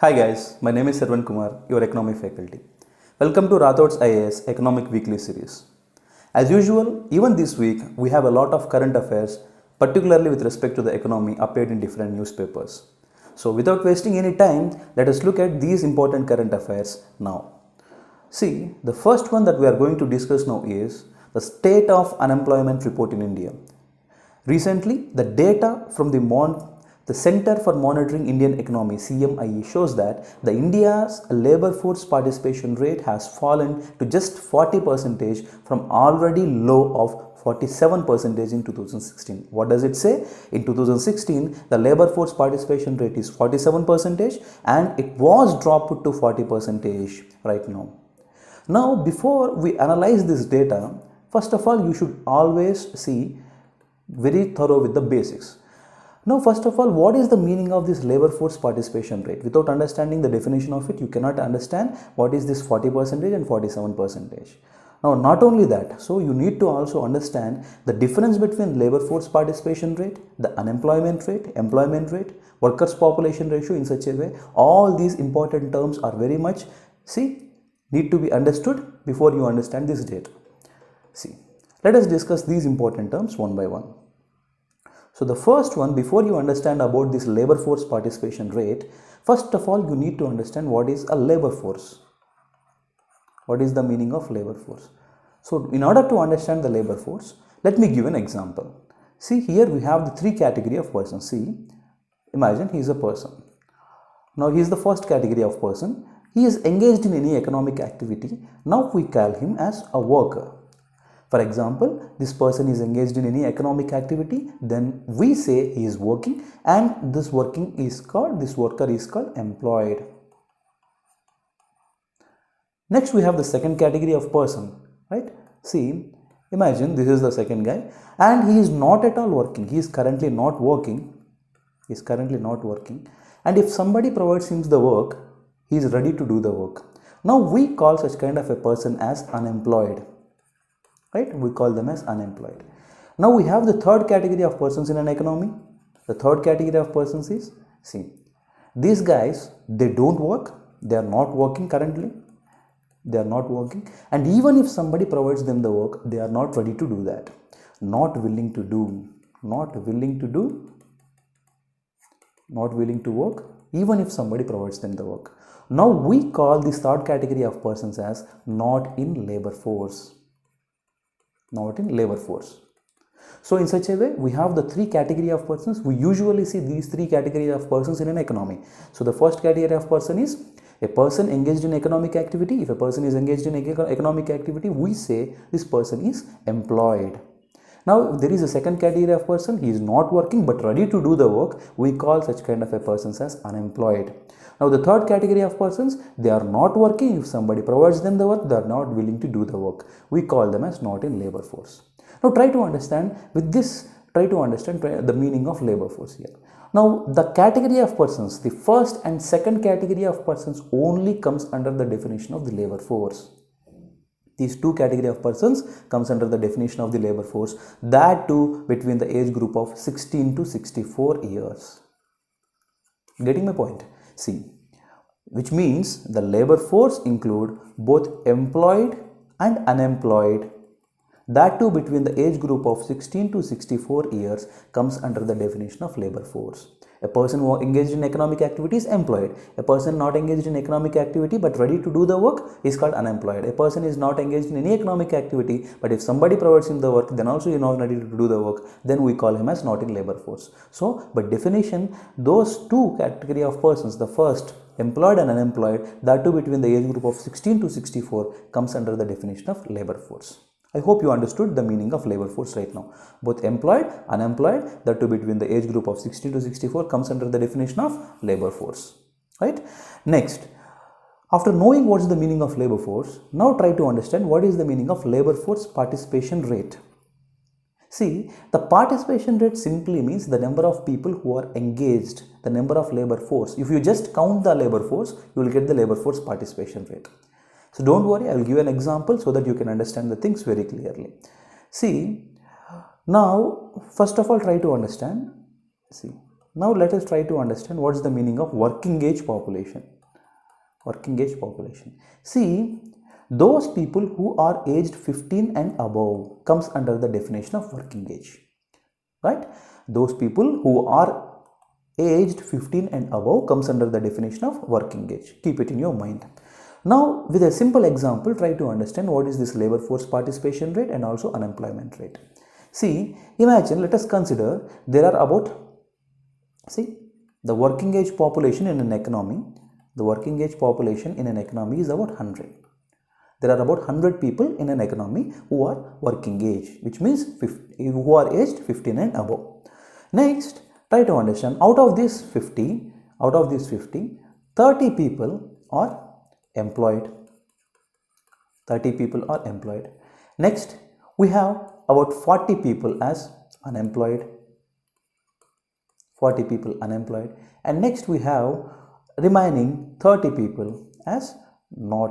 Hi guys, my name is Sarvan Kumar, your economy faculty. Welcome to Rathod's IAS Economic Weekly Series. As usual, even this week we have a lot of current affairs, particularly with respect to the economy, appeared in different newspapers. So without wasting any time, let us look at these important current affairs now. See, the first one that we are going to discuss now is the state of unemployment report in India. Recently, the data from the Center for Monitoring Indian Economy (CMIE) shows that the India's labor force participation rate has fallen to just 40% from already low of 47% in 2016. What does it say? In 2016, the labor force participation rate is 47% and it was dropped to 40% right now. Now, before we analyze this data, first of all, you should always see very thorough with the basics. Now, first of all, what is the meaning of this labor force participation rate? Without understanding the definition of it, you cannot understand what is this 40% and 47%. Now, not only that, so you need to also understand the difference between labor force participation rate, the unemployment rate, employment rate, workers population ratio in such a way. All these important terms are very much, need to be understood before you understand this data. Let us discuss these important terms one by one. So the first one, before you understand about this labor force participation rate, first of all, you need to understand what is a labor force. What is the meaning of labor force? So in order to understand the labor force, let me give an example. See, here we have the three category of persons. See, imagine he is a person. Now he is the first category of person. He is engaged in any economic activity. Now we call him as a worker. For example, this person is engaged in any economic activity, then we say he is working, and this worker is called employed. Next, we have the second category of person, right? See, imagine this is the second guy and he is not at all working. He is currently not working. And if somebody provides him the work, he is ready to do the work. Now we call such kind of a person as unemployed. Right? We call them as unemployed. Now we have the third category of persons in an economy. The third category of persons is, these guys, they don't work. They are not working currently. And even if somebody provides them the work, they are not ready to do that. Not willing to work, even if somebody provides them the work. Now we call this third category of persons as not in labor force. So in such a way, we have the three category of persons. We usually see these three categories of persons in an economy. So the first category of person is a person engaged in economic activity. If a person is engaged in economic activity, we say this person is employed. Now there is a second category of person. He is not working but ready to do the work. We call such kind of a persons as unemployed. Now the third category of persons, they are not working. If somebody provides them the work, they are not willing to do the work. We call them as not in labor force. Now try to understand the meaning of labor force here. Now the category of persons, the first and second category of persons only comes under the definition of the labor force. These two category of persons comes under the definition of the labor force, that too between the age group of 16 to 64 years. Getting my point? Which means the labor force include both employed and unemployed. That too between the age group of 16 to 64 years comes under the definition of labor force. A person who engaged in economic activity is employed. A person not engaged in economic activity but ready to do the work is called unemployed. A person is not engaged in any economic activity, but if somebody provides him the work, then also he is not ready to do the work, then we call him as not in labor force. So by definition, those two category of persons, the first employed and unemployed, that too between the age group of 16 to 64 comes under the definition of labor force. I hope you understood the meaning of labor force right now. Both employed, unemployed, that too between the age group of 16 to 64 comes under the definition of labor force. Right? Next, after knowing what is the meaning of labor force, now try to understand what is the meaning of labor force participation rate. The participation rate simply means the number of people who are engaged, the number of labor force. If you just count the labor force, you will get the labor force participation rate. So don't worry, I will give an example so that you can understand the things very clearly. Now first of all try to understand, Now let us try to understand what is the meaning of working age population. Working age population. See, those people who are aged 15 and above comes under the definition of working age. Right? Those people who are aged 15 and above comes under the definition of working age. Keep it in your mind. Now, with a simple example, try to understand what is this labor force participation rate and also unemployment rate. See, imagine, let us consider there are about, the working age population in an economy, the working age population in an economy is about 100. There are about 100 people in an economy who are working age, which means who are aged 15 and above. Next, try to understand, out of these 50, 30 people are employed. 30 people are employed. Next, we have about 40 people as unemployed. 40 people unemployed. And next we have remaining 30 people as not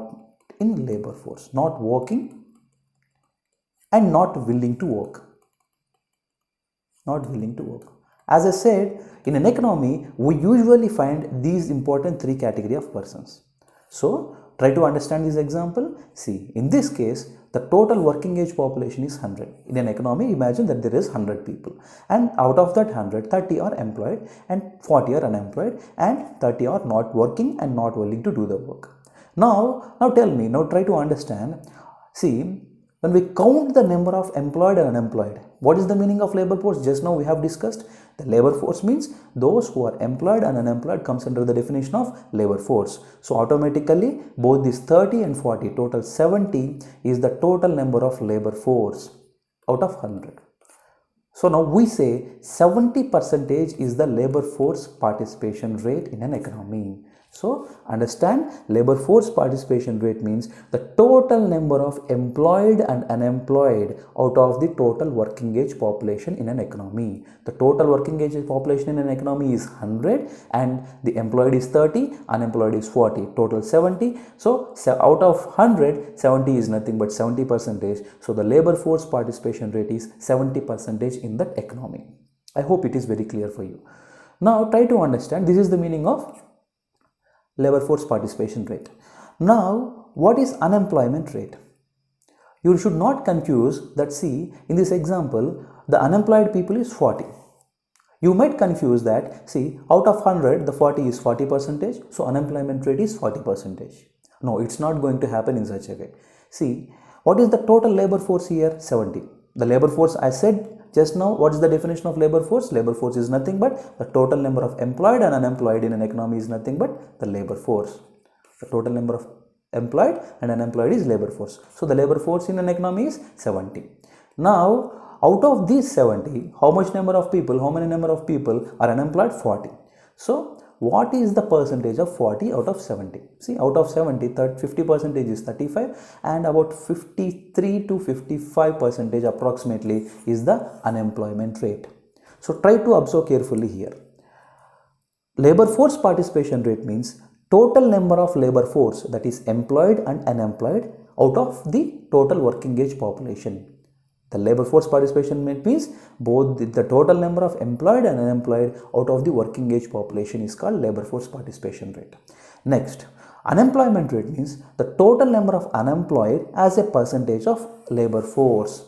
in labor force, not working and not willing to work. Not willing to work. As I said, in an economy, we usually find these important three categories of persons. So, try to understand this example. See, in this case, the total working age population is 100. In an economy, imagine that there is 100 people. And out of that 100, 30 are employed and 40 are unemployed and 30 are not working and not willing to do the work. Now tell me, now try to understand. See, when we count the number of employed and unemployed, what is the meaning of labor force? Just now we have discussed. The labor force means those who are employed and unemployed comes under the definition of labor force. So automatically both these 30 and 40, total 70 is the total number of labor force out of 100. So now we say 70% is the labor force participation rate in an economy. So understand, labor force participation rate means the total number of employed and unemployed out of the total working age population in an economy. The total working age population in an economy is 100 and the employed is 30, unemployed is 40, total 70. So out of 100, 70 is nothing but 70%. So the labor force participation rate is 70% in that economy. I hope it is very clear for you. Now try to understand, this is the meaning of labor force participation rate. Now, what is unemployment rate? You should not confuse that. See, in this example, the unemployed people is 40. You might confuse that. See, out of 100, the 40 is 40%. So, unemployment rate is 40%. No, it's not going to happen in such a way. See, what is the total labor force here? 70. The labor force, I said just now, what is the definition of labor force? Labor force is nothing but the total number of employed and unemployed in an economy is nothing but the labor force. The total number of employed and unemployed is labor force. So the labor force in an economy is 70. Now, out of these 70, how many number of people are unemployed? 40. So what is the percentage of 40 out of 70? See, out of 70, 50% is 35 and about 53 to 55% approximately is the unemployment rate. So try to observe carefully here. Labor force participation rate means total number of labor force, that is employed and unemployed, out of the total working age population. The labor force participation rate means both the total number of employed and unemployed out of the working age population is called labor force participation rate. Next, unemployment rate means the total number of unemployed as a percentage of labor force.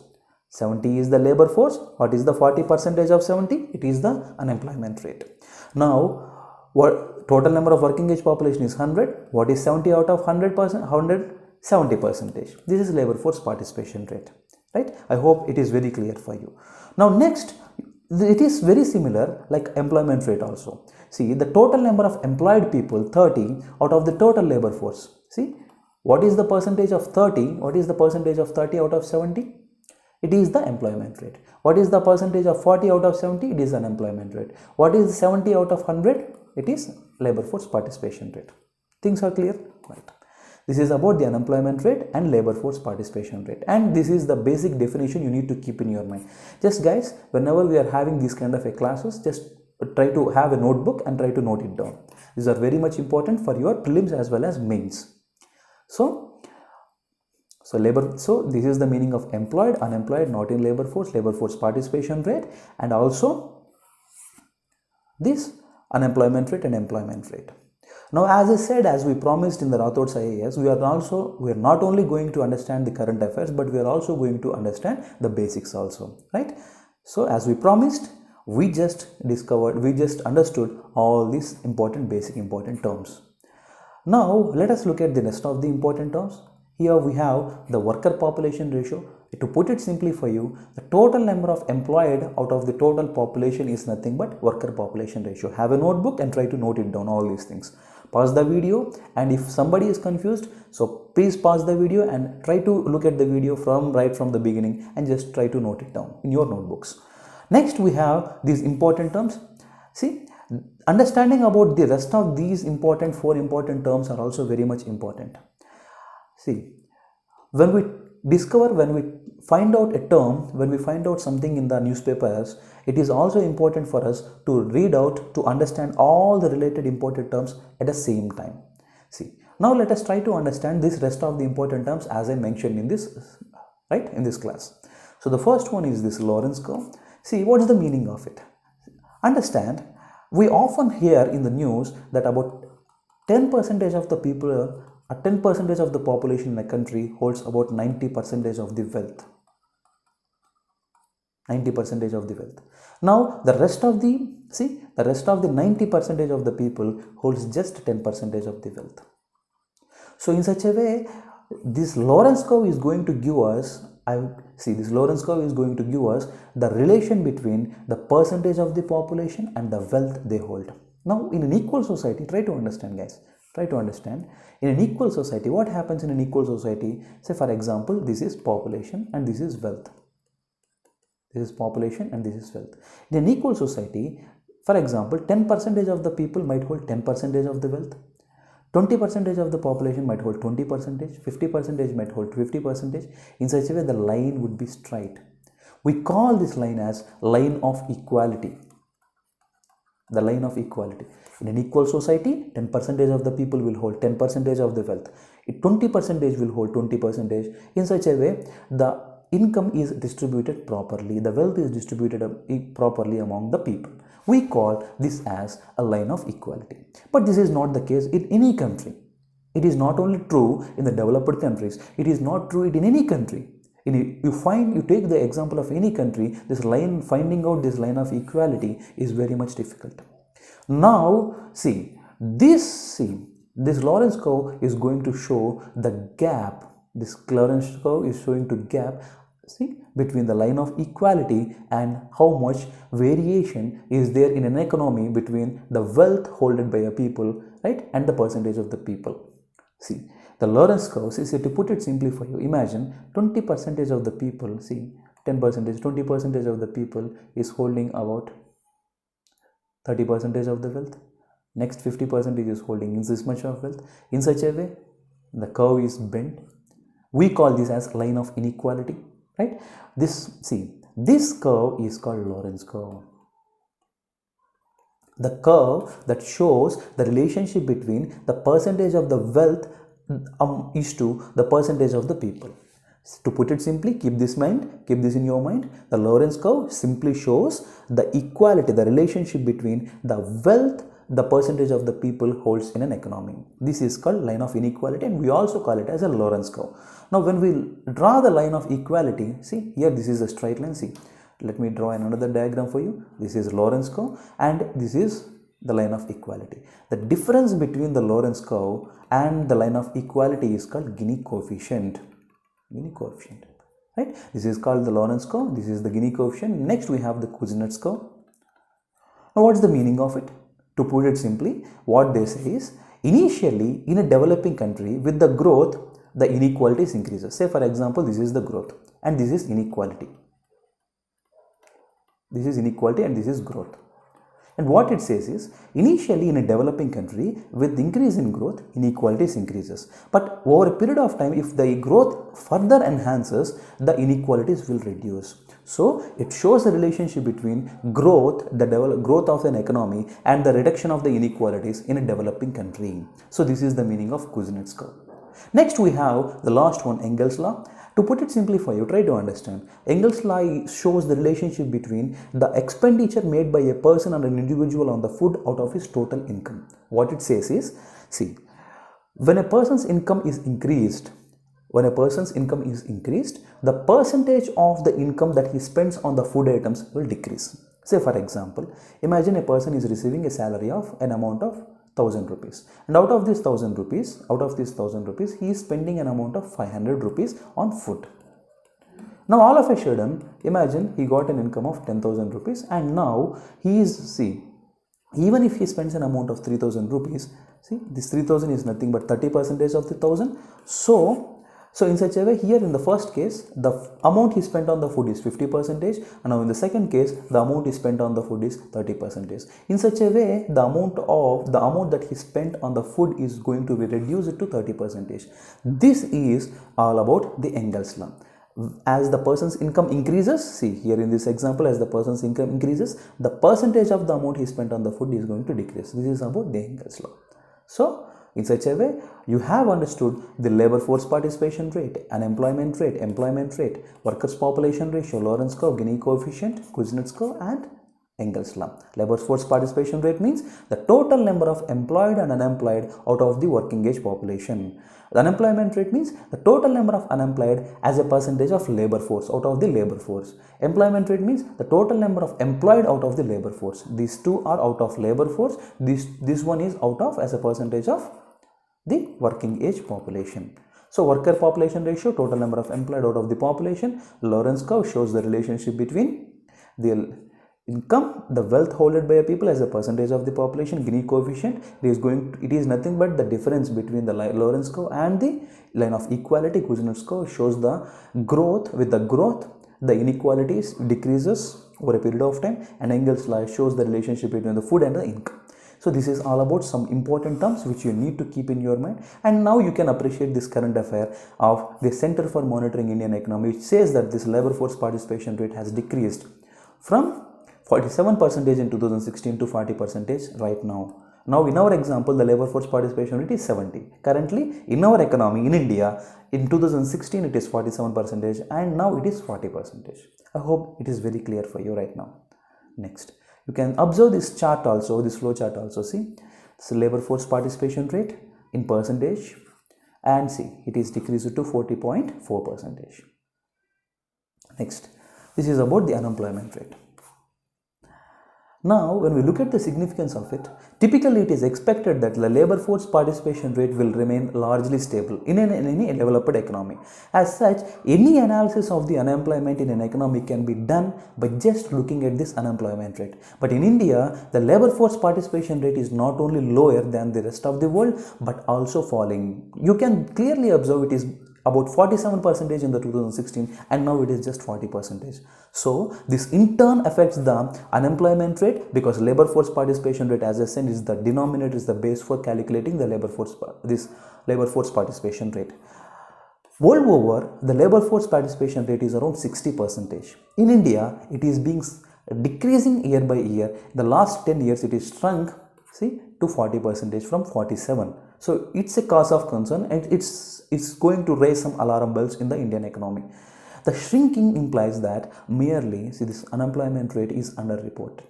70 is the labor force. What is the 40% of 70? It is the unemployment rate. Now, what total number of working age population is 100. What is 70 out of 100%? 70%. This is labor force participation rate. Right? I hope it is very clear for you. Now next, it is very similar like employment rate also. See, the total number of employed people, 30 out of the total labor force. See, what is the percentage of 30? What is the percentage of 30 out of 70? It is the employment rate. What is the percentage of 40 out of 70? It is unemployment rate. What is 70 out of 100? It is labor force participation rate. Things are clear? Right. This is about the unemployment rate and labor force participation rate, and this is the basic definition you need to keep in your mind. Just guys, whenever we are having these kind of classes, just try to have a notebook and try to note it down. These are very much important for your prelims as well as mains. So this is the meaning of employed, unemployed, not in labor force participation rate, and also this unemployment rate and employment rate. Now, as I said, as we promised in the Rathods IAS, we are not only going to understand the current affairs, but we are also going to understand the basics also, right? So, as we promised, we just understood all these basic important terms. Now, let us look at the rest of the important terms. Here we have the worker population ratio. To put it simply for you, the total number of employed out of the total population is nothing but worker population ratio. Have a notebook and try to note it down, all these things. Pause the video, and if somebody is confused, so please pause the video and try to look at the video right from the beginning and just try to note it down in your notebooks. Next, we have these important terms. See, understanding about the rest of these four important terms are also very much important. See, when we find out a term, when we find out something in the newspapers, it is also important for us to read out, to understand all the related important terms at the same time. See, now let us try to understand this rest of the important terms as I mentioned in this class. So the first one is this Lorenz curve. See, what is the meaning of it? Understand, we often hear in the news that about 10% of the people, 10% of the population in a country holds about 90% of the wealth. 90% of the wealth. Now, the rest of the 90% of the people holds just 10% of the wealth. So, in such a way, this Lorenz curve is going to give us, the relation between the percentage of the population and the wealth they hold. Now, in an equal society, try to understand, guys. Try to understand, in an equal society, what happens in an equal society? Say, for example, this is population and this is wealth. This is population and this is wealth. In an equal society, for example, 10% of the people might hold 10% of the wealth. 20% of the population might hold 20%, 50% might hold 50%. In such a way, the line would be straight. We call this line as line of equality. The line of equality. In an equal society, 10% of the people will hold 10% of the wealth. 20% will hold 20%. In such a way, the income is distributed properly. The wealth is distributed properly among the people. We call this as a line of equality. But this is not the case in any country. It is not only true in the developed countries. It is not true in any country. You take the example of any country, finding out this line of equality is very much difficult. Now, this Lorenz curve is going to show the gap. This Lorenz curve is showing the gap, between the line of equality and how much variation is there in an economy between the wealth held by a people, right, and the percentage of the people. See, the Lorenz curve, to put it simply for you, imagine 20% of the people, 10%, 20% of the people is holding about 30% of the wealth. Next 50% is holding this much of wealth. In such a way, the curve is bent. We call this as line of inequality, right? This curve is called Lorenz curve. The curve that shows the relationship between the percentage of the wealth is to the percentage of the people. To put it simply, keep this in your mind. The Lorenz curve simply shows the equality, the relationship between the wealth the percentage of the people holds in an economy. This is called line of inequality, and we also call it as a Lorenz curve. Now, when we draw the line of equality, see here, this is a straight line. See, let me draw another diagram for you. This is Lorenz curve and this is the line of equality. The difference between the Lorenz curve and the line of equality is called Gini coefficient. Gini coefficient, right? This is called the Lorenz curve. This is the Gini coefficient. Next, we have the Kuznets curve. Now, what's the meaning of it? To put it simply, what they say is, initially in a developing country, with the growth, the inequalities increases. Say, for example, this is the growth and this is inequality. This is inequality and this is growth. And what it says is, initially in a developing country, with increase in growth, inequalities increases. But over a period of time, if the growth further enhances, the inequalities will reduce. So, it shows the relationship between growth, the growth of an economy, and the reduction of the inequalities in a developing country. So, this is the meaning of Kuznets curve. Next, we have the last one, Engel's law. To put it simply for you, try to understand. Engel's law shows the relationship between the expenditure made by a person and an individual on the food out of his total income. What it says is, see, when a person's income is increased, the percentage of the income that he spends on the food items will decrease. Say for example, imagine a person is receiving a salary of an amount of 1000 rupees, and out of this 1000 rupees, he is spending an amount of 500 rupees on food. Now all of a sudden, imagine he got an income of 10,000 rupees, and now he is, see, even if he spends an amount of 3000 rupees, see, this 3000 is nothing but 30% of the 1000. So in such a way, here in the first case, the amount he spent on the food is 50%, and now in the second case, the amount he spent on the food is 30%. In such a way, the amount that he spent on the food is going to be reduced to 30%. This is all about the Engel's law. As the person's income increases, see here in this example, as the person's income increases, the percentage of the amount he spent on the food is going to decrease. This is about the Engel's law. So in such a way, you have understood the labor force participation rate, unemployment rate, employment rate, workers population ratio, Lorentz curve, Gini coefficient, Kuznets curve, and Engel's law. Labor force participation rate means the total number of employed and unemployed out of the working age population. The unemployment rate means the total number of unemployed as a percentage of labor force out of the labor force. Employment rate means the total number of employed out of the labor force. These two are out of labor force. This one is out of as a percentage of the working age population. So worker population ratio, total number of employed out of the population. Lorentz curve shows the relationship between the income, the wealth held by a people as a percentage of the population. Gini coefficient, it is nothing but the difference between the Lorentz curve and the line of equality. Kuznets curve shows the growth. With the growth, the inequalities decreases over a period of time, and Engel's law shows the relationship between the food and the income. So this is all about some important terms which you need to keep in your mind, and now you can appreciate this current affair of the Center for Monitoring Indian Economy, which says that this labor force participation rate has decreased from 47% in 2016 to 40% right now. Now in our example, the labor force participation rate is 70. Currently in our economy in India, in 2016 it is 47% and now it is 40%. I hope it is very clear for you right now. Next, you can observe this chart also, this flow chart also. See, this labor force participation rate in percentage, and see it is decreased to 40.4%. Next, this is about the unemployment rate. Now, when we look at the significance of it, typically it is expected that the labor force participation rate will remain largely stable in any developed economy. As such, any analysis of the unemployment in an economy can be done by just looking at this unemployment rate. But in India, the labor force participation rate is not only lower than the rest of the world, but also falling. You can clearly observe it is about 47% in the 2016 and now it is just 40%. So this in turn affects the unemployment rate, because labor force participation rate, as I said, is the denominator, is the base for calculating the labor force participation rate. World over, the labor force participation rate is around 60%. In India, it is being decreasing year by year. The last 10 years it is shrunk, see, to 40% from 47. So it's a cause of concern, and it's going to raise some alarm bells in the Indian economy. The shrinking implies that merely, see, this unemployment rate is underreported.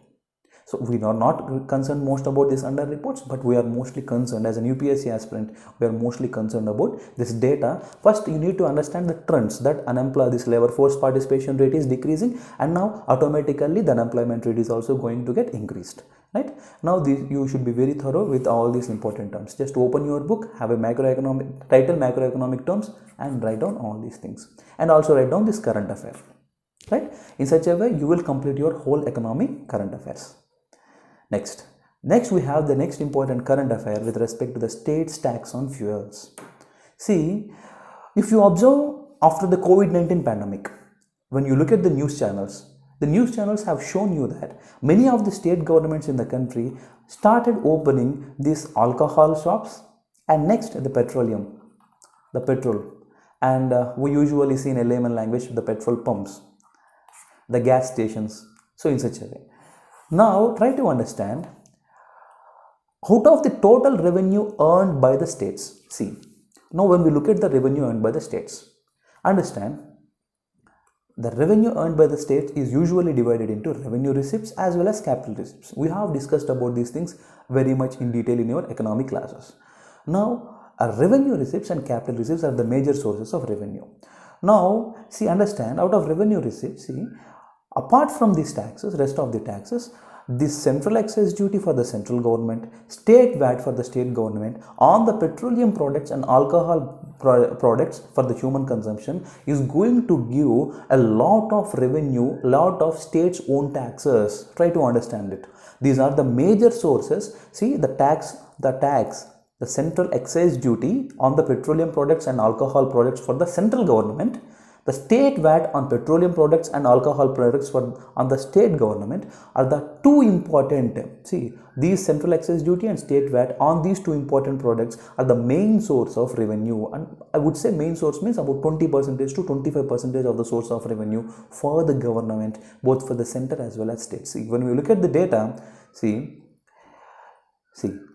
So we are not concerned most about this underreports, but we are mostly concerned as an UPSC aspirant. We are mostly concerned about this data. First, you need to understand the trends that this labor force participation rate is decreasing, and now automatically the unemployment rate is also going to get increased. Right now, you should be very thorough with all these important terms. Just open your book, have a macroeconomic terms, and write down all these things, and also write down this current affair. Right, in such a way you will complete your whole economic current affairs. Next we have the next important current affair with respect to the state's tax on fuels. See, if you observe after the COVID-19 pandemic, when you look at the news channels have shown you that many of the state governments in the country started opening these alcohol shops, and next the petrol, and we usually see in a layman language the petrol pumps, the gas stations. So in such a way, now try to understand, out of the total revenue earned by the states, see, now when we look at the revenue earned by the states, understand the revenue earned by the state is usually divided into revenue receipts as well as capital receipts. We have discussed about these things very much in detail in your economic classes. Now, revenue receipts and capital receipts are the major sources of revenue. Now, see, understand, out of revenue receipts, see, apart from these taxes, rest of the taxes, this central excise duty for the central government, state VAT for the state government on the petroleum products and alcohol products for the human consumption is going to give a lot of revenue, lot of states own taxes. Try to understand it. These are the major sources. See, the central excise duty on the petroleum products and alcohol products for the central government, the state VAT on petroleum products and alcohol products on the state government are the two important. See, these central excise duty and state VAT on these two important products are the main source of revenue, and I would say main source means about 20% to 25% of the source of revenue for the government, both for the center as well as state. See, when we look at the data, see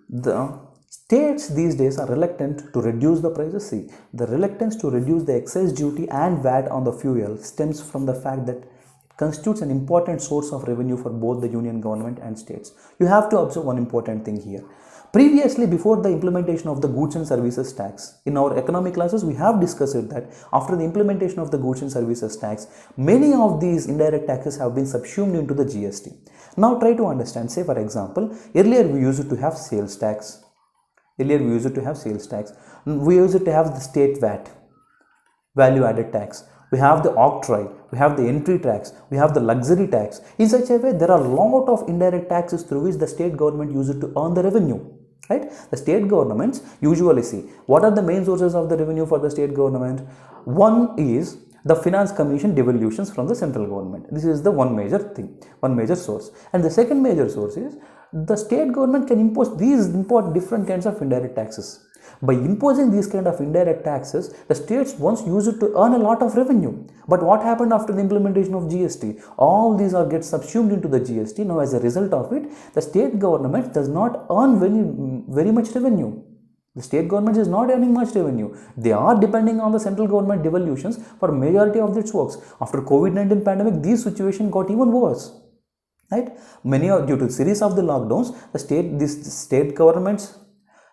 the states these days are reluctant to reduce the prices. See, the reluctance to reduce the excise duty and VAT on the fuel stems from the fact that it constitutes an important source of revenue for both the union government and states. You have to observe one important thing here. Previously, before the implementation of the goods and services tax, in our economic classes, we have discussed that after the implementation of the goods and services tax, many of these indirect taxes have been subsumed into the GST. Now, try to understand, say for example, earlier we used to have sales tax. We used to have the state VAT, value added tax. We have the octroi, we have the entry tax, we have the luxury tax. In such a way, there are a lot of indirect taxes through which the state government uses to earn the revenue. Right? The state governments usually see what are the main sources of the revenue for the state government. One is the finance commission devolutions from the central government. This is the one major thing, one major source. And the second major source is the state government can import different kinds of indirect taxes. By imposing these kind of indirect taxes, the states once used it to earn a lot of revenue. But what happened after the implementation of GST? All these are get subsumed into the GST. Now, as a result of it, the state government does not earn very much revenue. The state government is not earning much revenue. They are depending on the central government devolutions for majority of its works. After COVID-19 pandemic, this situation got even worse. Right? Due to series of the lockdowns, state government's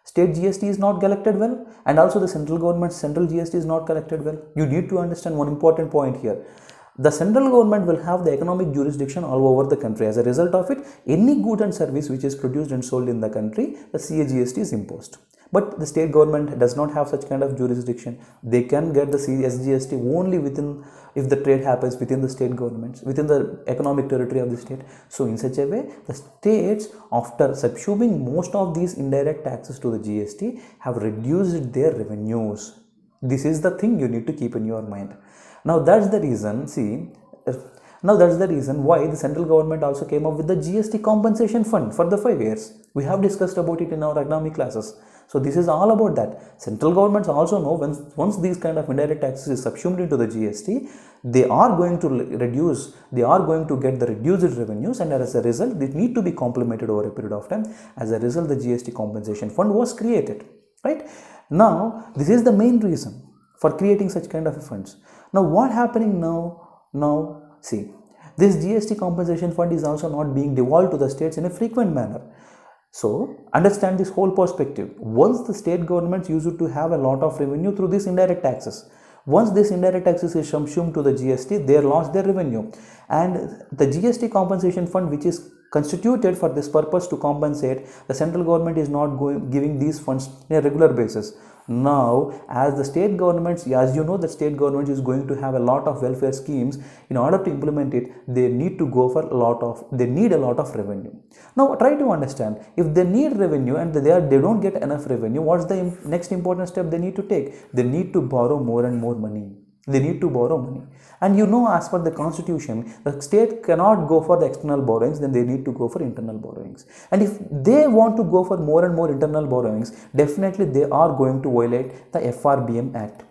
state GST is not collected well, and also the central government's central GST is not collected well. You need to understand one important point here. The central government will have the economic jurisdiction all over the country. As a result of it, any good and service which is produced and sold in the country, the CAGST is imposed. But the state government does not have such kind of jurisdiction. They can get the SGST only if the trade happens within the state governments, within the economic territory of the state. So in such a way, the states, after subsuming most of these indirect taxes to the GST, have reduced their revenues. This is the thing you need to keep in your mind. Now that's the reason, why the central government also came up with the GST compensation fund for the 5 years. We have discussed about it in our economic classes. So this is all about that. Central governments also know once these kind of indirect taxes is subsumed into the GST, they are going to get the reduced revenues, and as a result, they need to be complemented over a period of time. As a result, the GST compensation fund was created. Right? Now, this is the main reason for creating such kind of funds. Now, what happening now? See, this GST compensation fund is also not being devolved to the states in a frequent manner. So, understand this whole perspective. Once the state governments used to have a lot of revenue through these indirect taxes. Once this indirect taxes is subsumed to the GST, they lost their revenue. And the GST compensation fund, which is constituted for this purpose to compensate, the central government is not giving these funds on a regular basis. Now, as the state governments, as you know, the state government is going to have a lot of welfare schemes. In order to implement it, they need a lot of revenue. Now, try to understand, if they need revenue and they don't get enough revenue, what's the next important step they need to take? They need to borrow more and more money. And you know, as per the constitution, the state cannot go for the external borrowings, then they need to go for internal borrowings. And if they want to go for more and more internal borrowings, definitely they are going to violate the FRBM Act,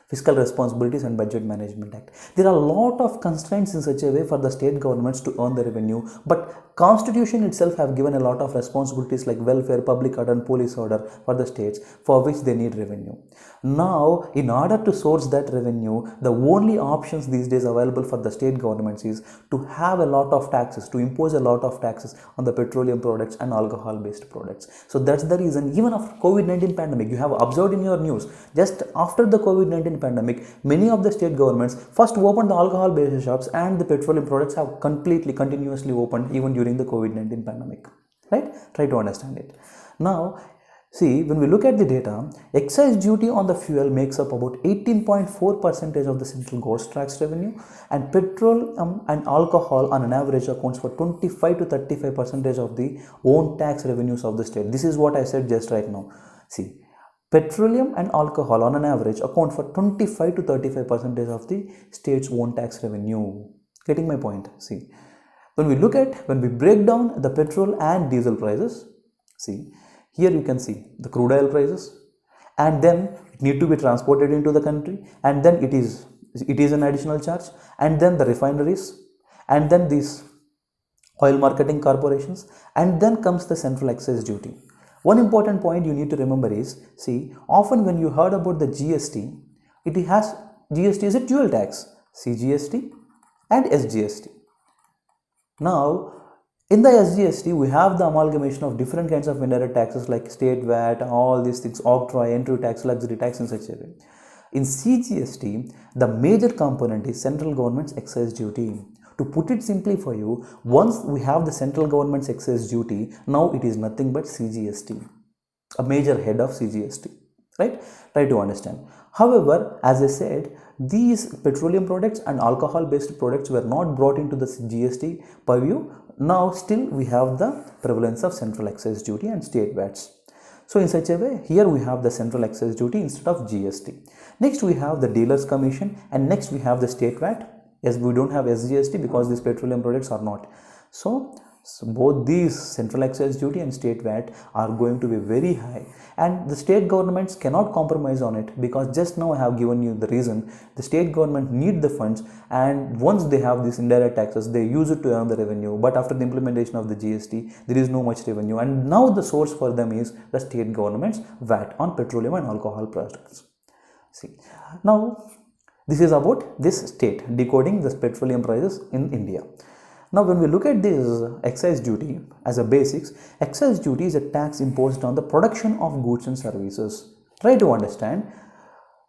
Fiscal Responsibilities and Budget Management Act. There are a lot of constraints in such a way for the state governments to earn the revenue, but Constitution itself have given a lot of responsibilities like welfare, public order and police order for the states, for which they need revenue. Now, in order to source that revenue, the only options these days available for the state governments is to have a lot of taxes, to impose a lot of taxes on the petroleum products and alcohol based products. So that's the reason, even after COVID-19 pandemic, you have observed in your news, just after the COVID-19 pandemic, many of the state governments first opened the alcohol based shops, and the petroleum products have completely continuously opened even during the COVID-19 pandemic, right? Try to understand it. Now, see, when we look at the data, excise duty on the fuel makes up about 18.4% of the central gross tax revenue, and petrol and alcohol on an average accounts for 25 to 35% of the own tax revenues of the state. This is what I said just right now. See, petroleum and alcohol on an average account for 25 to 35% of the state's own tax revenue. Getting my point? See, when we break down the petrol and diesel prices, see, here you can see the crude oil prices, and then it need to be transported into the country, and then it is an additional charge, and then the refineries, and then these oil marketing corporations, and then comes the central excise duty. One important point you need to remember is, see, often when you heard about the GST, GST is a dual tax, CGST and SGST. Now, in the SGST, we have the amalgamation of different kinds of indirect taxes like state VAT, all these things, octroi, entry tax, luxury tax, in such a way. In CGST, the major component is central government's excise duty. To put it simply for you, once we have the central government's excise duty, now it is nothing but CGST, a major head of CGST, right? Try to understand. However, as I said, these petroleum products and alcohol based products were not brought into the GST purview. Now still we have the prevalence of central excise duty and state VATs. So in such a way, here we have the central excise duty instead of GST. Next we have the dealers commission, and next we have the state VAT. Yes, we don't have SGST because these petroleum products are not. So both these central excise duty and state VAT are going to be very high, and the state governments cannot compromise on it, because just now I have given you the reason. The state government need the funds, and once they have these indirect taxes, they use it to earn the revenue, but after the implementation of the GST, there is no much revenue, and now the source for them is the state government's VAT on petroleum and alcohol products. See, now this is about this state decoding the petroleum prices in India. Now, when we look at this excise duty as a basics, excise duty is a tax imposed on the production of goods and services. Try to understand.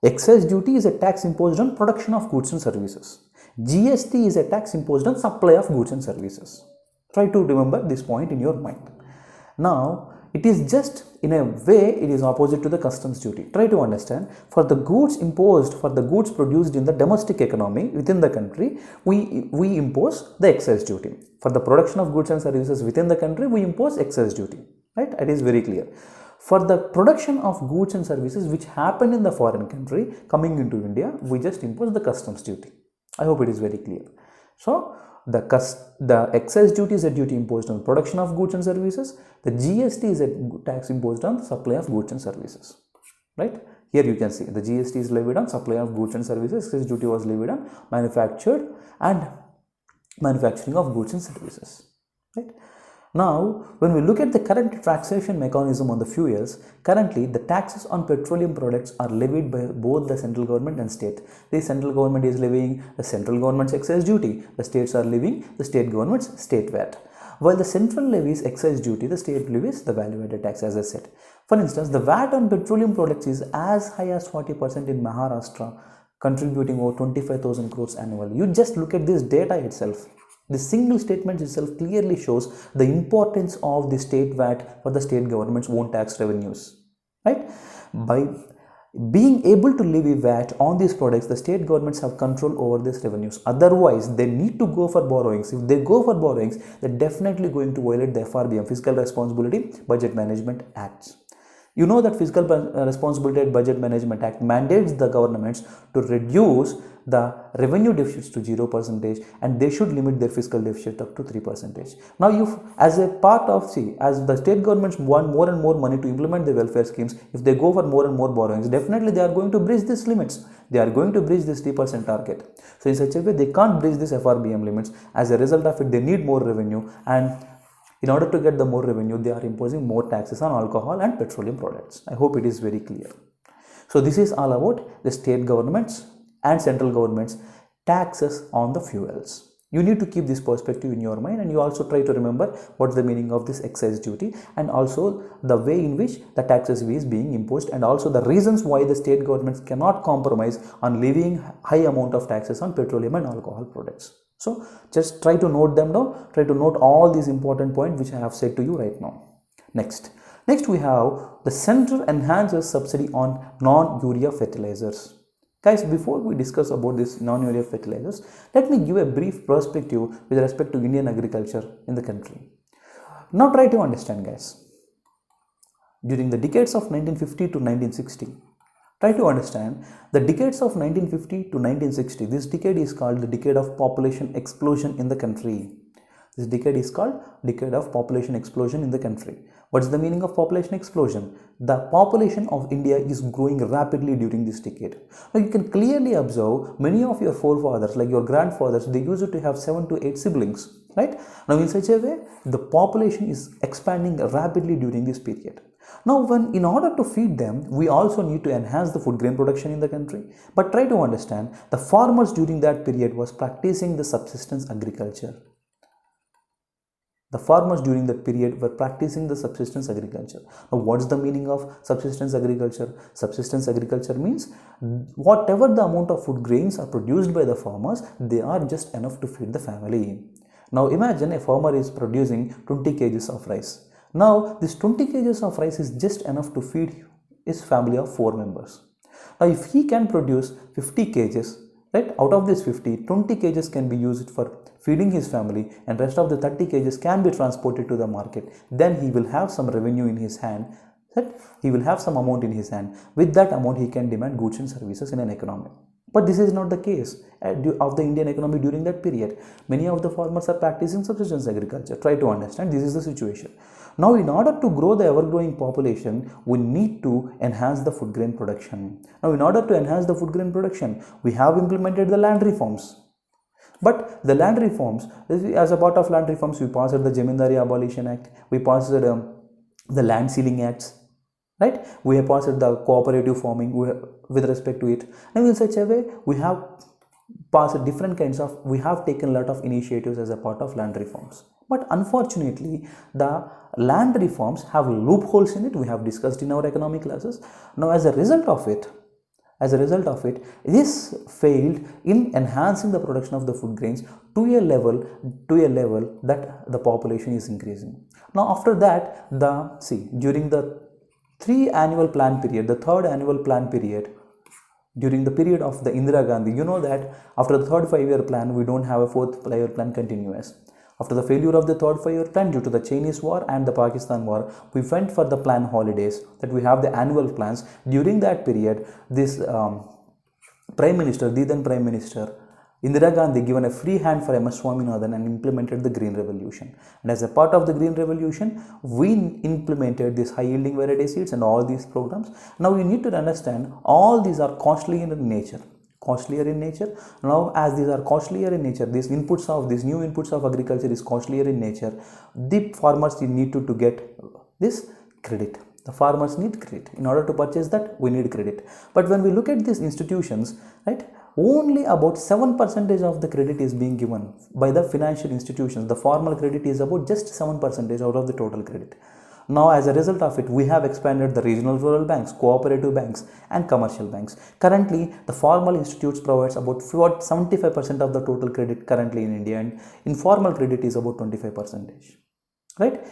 Excise duty is a tax imposed on production of goods and services. GST is a tax imposed on supply of goods and services. Try to remember this point in your mind. Now, it is just in a way it is opposite to the customs duty. Try to understand. For the goods imposed, for the goods produced in the domestic economy within the country, we impose the excise duty. For the production of goods and services within the country, we impose excise duty. Right? It is very clear. For the production of goods and services which happen in the foreign country coming into India, we just impose the customs duty. I hope it is very clear. So, the excise duty is a duty imposed on production of goods and services. The GST is a tax imposed on supply of goods and services. Right? Here you can see the GST is levied on supply of goods and services. Excise duty was levied on manufacturing of goods and services. Right? Now, when we look at the current taxation mechanism on the fuels, currently the taxes on petroleum products are levied by both the central government and state. The central government is levying the central government's excise duty. The states are levying the state government's state VAT. While the central levies excise duty, the state levies the value-added tax, as I said. For instance, the VAT on petroleum products is as high as 40% in Maharashtra, contributing over 25,000 crores annually. You just look at this data itself. The single statement itself clearly shows the importance of the state VAT for the state government's own tax revenues. Right? By being able to levy VAT on these products, the state governments have control over these revenues. Otherwise, they need to go for borrowings. If they go for borrowings, they're definitely going to violate the FRBM, Fiscal Responsibility Budget Management Acts. You know that Fiscal Responsibility and Budget Management Act mandates the governments to reduce the revenue deficits to 0%, and they should limit their fiscal deficit up to 3%. Now, as a part of, as the state governments want more and more money to implement the welfare schemes, if they go for more and more borrowings, definitely they are going to breach these limits. They are going to breach this 3% target. So in such a way, they can't breach this FRBM limits. As a result of it, they need more revenue, and In order to get the more revenue, they are imposing more taxes on alcohol and petroleum products. I hope it is very clear. So this is all about the state governments and central governments taxes on the fuels. You need to keep this perspective in your mind, and you also try to remember what's the meaning of this excise duty and also the way in which the taxes is being imposed, and also the reasons why the state governments cannot compromise on levying high amount of taxes on petroleum and alcohol products. So just try to note them down, try to note all these important points which I have said to you right now. Next we have the central enhances subsidy on non-urea fertilizers. Guys, before we discuss about this non-urea fertilizers, let me give a brief perspective with respect to Indian agriculture in the country. Now try to understand, guys. During the decades of 1950 to 1960, try to understand the decades of 1950 to 1960. This decade is called the decade of population explosion in the country. This decade is called decade of population explosion in the country. What is the meaning of population explosion? The population of India is growing rapidly during this decade. Now you can clearly observe many of your forefathers, like your grandfathers, they used to have 7 to 8 siblings, right? Now in such a way, the population is expanding rapidly during this period. Now in order to feed them, we also need to enhance the food grain production in the country. But try to understand, the farmers during that period was practicing the subsistence agriculture. The farmers during that period were practicing the subsistence agriculture. Now, what's the meaning of subsistence agriculture? Subsistence agriculture means whatever the amount of food grains are produced by the farmers, they are just enough to feed the family. Now, imagine a farmer is producing 20 kgs of rice. Now, this 20 kgs of rice is just enough to feed his family of 4 members. Now, if he can produce 50 kgs, right, out of this 50, 20 kgs can be used for feeding his family, and rest of the 30 kgs can be transported to the market. Then he will have some revenue in his hand, that he will have some amount in his hand. With that amount, he can demand goods and services in an economy. But this is not the case of the Indian economy during that period. Many of the farmers are practicing subsistence agriculture. Try to understand, this is the situation. Now, in order to grow the ever-growing population, we need to enhance the food grain production. Now, in order to enhance the food grain production, we have implemented the land reforms. But the land reforms, as a part of land reforms, we passed the Jamindari Abolition Act, we passed the land sealing acts, right? We have passed the cooperative farming with respect to it. And in such a way, we have passed different kinds of, we have taken a lot of initiatives as a part of land reforms. But unfortunately, the land reforms have loopholes in it. We have discussed in our economic classes. Now, as a result of it, this failed in enhancing the production of the food grains to a level that the population is increasing. Now, after that, during the 3 annual plan period, the 3rd annual plan period, during the period of the Indira Gandhi, you know that after the 3rd 5-year plan, we don't have a 4th 5-year plan continuous. After the failure of the 3rd 5-year plan due to the Chinese war and the Pakistan war, we went for the plan holidays, that we have the annual plans. During that period, this Prime Minister, the then Prime Minister, Indira Gandhi given a free hand for MS Swaminathan and implemented the Green Revolution. And as a part of the Green Revolution, we implemented these high yielding variety seeds and all these programs. Now you need to understand, all these are costly in nature. Now, as these are costlier in nature, these new inputs of agriculture is costlier in nature, the farmers need to get this credit. The farmers need credit. In order to purchase that, we need credit. But when we look at these institutions, right, only about 7% of the credit is being given by the financial institutions. The formal credit is about just 7% out of the total credit. Now, as a result of it, we have expanded the regional rural banks, cooperative banks and commercial banks. Currently, the formal institutes provides about 75% of the total credit currently in India, and informal credit is about 25%. Right?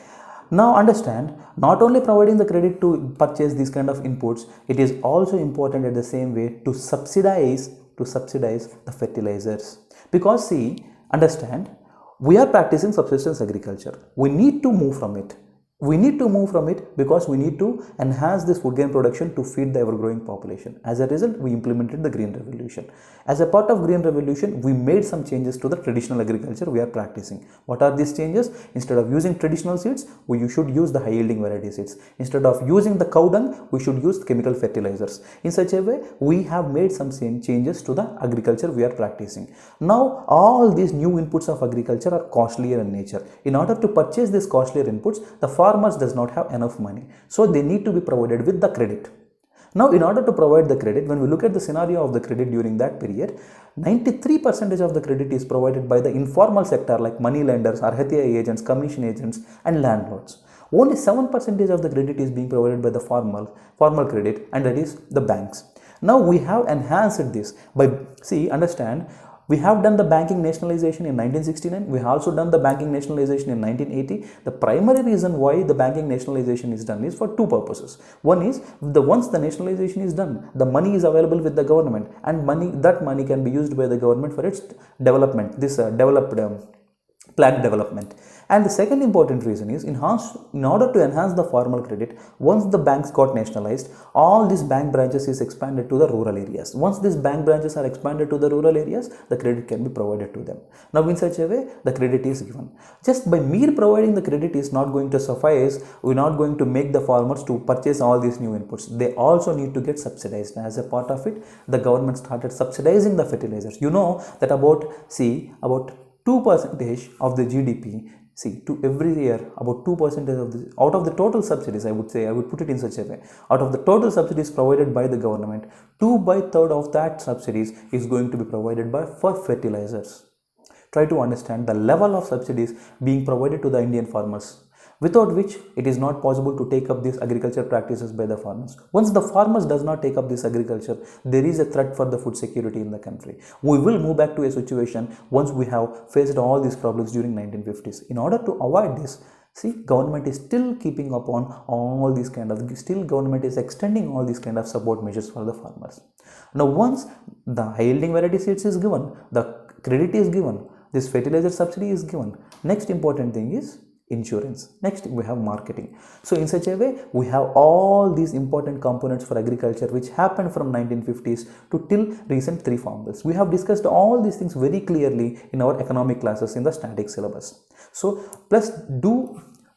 Now understand, not only providing the credit to purchase these kind of inputs, it is also important at the same way to subsidize the fertilizers. Because understand, we are practicing subsistence agriculture. We need to move from it. We need to move from it because we need to enhance this food grain production to feed the ever-growing population. As a result, we implemented the Green Revolution. As a part of Green Revolution, we made some changes to the traditional agriculture we are practicing. What are these changes? Instead of using traditional seeds, we should use the high-yielding variety seeds. Instead of using the cow dung, we should use chemical fertilizers. In such a way, we have made some changes to the agriculture we are practicing. Now, all these new inputs of agriculture are costlier in nature. In order to purchase these costlier inputs, the farmers does not have enough money, so they need to be provided with the credit. Now, in order to provide the credit, when we look at the scenario of the credit during that period, 93% of the credit is provided by the informal sector like money lenders, arhatia agents, commission agents and landlords. Only 7% of the credit is being provided by the formal credit, and that is the banks. Now we have enhanced this by, understand, we have done the banking nationalization in 1969. We have also done the banking nationalization in 1980. The primary reason why the banking nationalization is done is for two purposes. One is, once the nationalization is done, the money is available with the government, and that money can be used by the government for its development, planned development. And the second important reason is, in order to enhance the formal credit, once the banks got nationalized, all these bank branches is expanded to the rural areas. Once these bank branches are expanded to the rural areas, the credit can be provided to them. Now, in such a way, the credit is given. Just by mere providing the credit is not going to suffice. We're not going to make the farmers to purchase all these new inputs. They also need to get subsidized. As a part of it, the government started subsidizing the fertilizers. You know that about 2% of the GDP, to every year, about 2% of the, out of the total subsidies, I would put it in such a way, out of the total subsidies provided by the government, 2/3 of that subsidies is going to be provided for fertilizers. Try to understand the level of subsidies being provided to the Indian farmers, without which it is not possible to take up these agriculture practices by the farmers. Once the farmers does not take up this agriculture, there is a threat for the food security in the country. We will move back to a situation once we have faced all these problems during 1950s. In order to avoid this, government is still keeping upon all these government is extending all these kind of support measures for the farmers. Now, once the high yielding variety seeds is given, the credit is given, this fertilizer subsidy is given, next important thing is insurance. Next, we have marketing. So in such a way, we have all these important components for agriculture which happened from 1950s to till recent 3 farm bills. We have discussed all these things very clearly in our economic classes in the static syllabus. So plus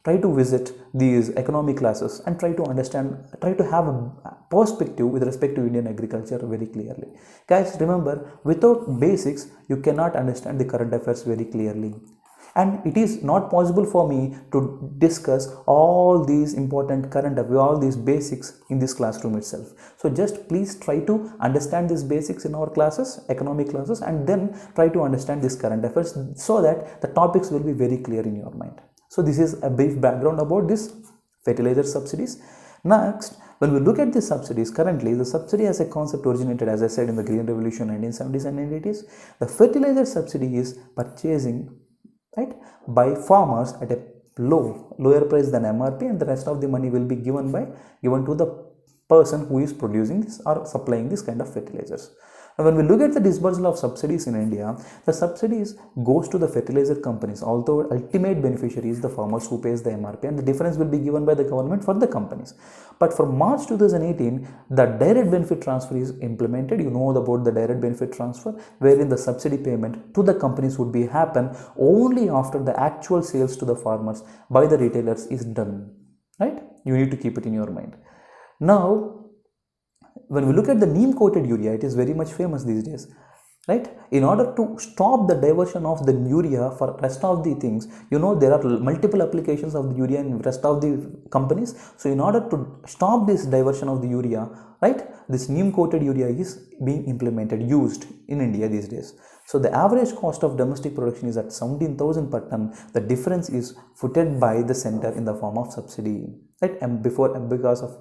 try to visit these economic classes and try to understand, try to have a perspective with respect to Indian agriculture very clearly. Guys, remember, without basics, you cannot understand the current affairs very clearly. And it is not possible for me to discuss all these important current affairs, all these basics in this classroom itself. So just please try to understand these basics in our classes, economic classes, and then try to understand this current affairs so that the topics will be very clear in your mind. So this is a brief background about this fertilizer subsidies. Next, when we look at the subsidies, currently the subsidy as a concept originated, as I said, in the Green Revolution 1970s and 1980s. The fertilizer subsidy is purchasing by farmers at a lower price than MRP, and the rest of the money will be given to the person who is producing this or supplying this kind of fertilizers. Now, when we look at the disbursal of subsidies in India, the subsidies goes to the fertilizer companies, although ultimate beneficiary is the farmers who pays the MRP, and the difference will be given by the government for the companies. But from March 2018, the direct benefit transfer is implemented. You know about the direct benefit transfer, wherein the subsidy payment to the companies would be happen only after the actual sales to the farmers by the retailers is done. Right? You need to keep it in your mind. Now, when we look at the neem coated urea, it is very much famous these days, right? In order to stop the diversion of the urea for rest of the things, you know, there are multiple applications of the urea in rest of the companies. So in order to stop this diversion of the urea, right, this neem coated urea is being used in India these days. So the average cost of domestic production is at 17,000 per ton. The difference is footed by the center in the form of subsidy, right? And because of,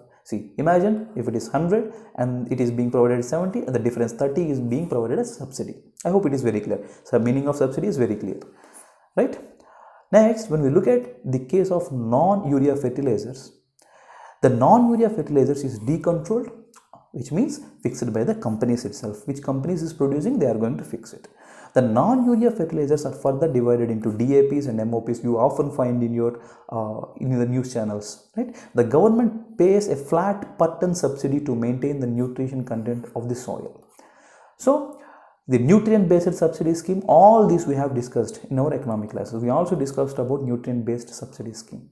imagine if it is 100 and it is being provided as 70, and the difference 30 is being provided as subsidy. I hope it is very clear. So the meaning of subsidy is very clear, right? Next, when we look at the case of non-urea fertilizers, the non-urea fertilizers is decontrolled, which means fixed by the companies itself. Which companies is producing, they are going to fix it. The non-urea fertilizers are further divided into DAPs and MOPs you often find in your in the news channels, right? The government pays a flat per ton subsidy to maintain the nutrition content of the soil. So the nutrient based subsidy scheme, all these we have discussed in our economic classes. We also discussed about nutrient based subsidy scheme.